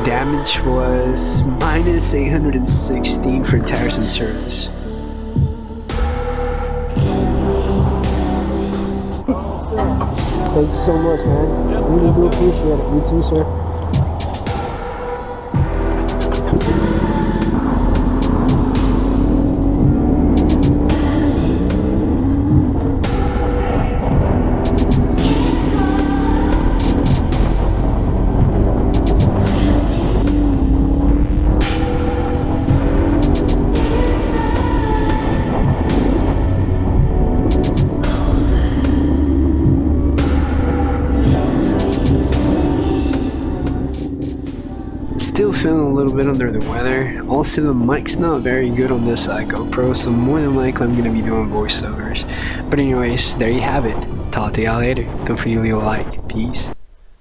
damage was minus 816 for tires and service. Thank you so much, man. Really do appreciate it. You too, sir. Still feeling a little bit under the weather. Also, the mic's not very good on this GoPro, so more than likely I'm gonna be doing voiceovers. But anyways, there you have it. Talk to y'all later. Don't forget to leave a like. Peace.